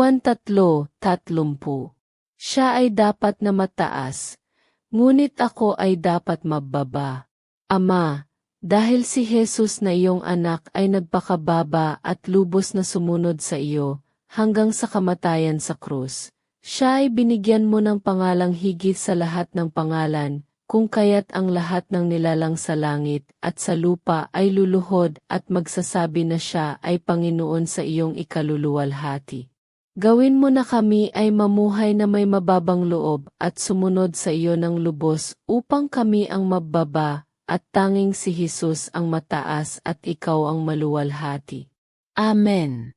Juan 3:30. Siya ay dapat na mataas, ngunit ako ay dapat mababa. Ama, dahil si Jesus na iyong anak ay nagpakababa at lubos na sumunod sa iyo, hanggang sa kamatayan sa krus, siya ay binigyan mo ng pangalang higit sa lahat ng pangalan, kung kaya't ang lahat ng nilalang sa langit at sa lupa ay luluhod at magsasabi na siya ay Panginoon sa iyong ikaluluwalhati. Gawin mo na kami ay mamuhay na may mababang loob at sumunod sa iyo ng lubos upang kami ang mababa at tanging si Jesus ang mataas at ikaw ang maluwalhati. Amen.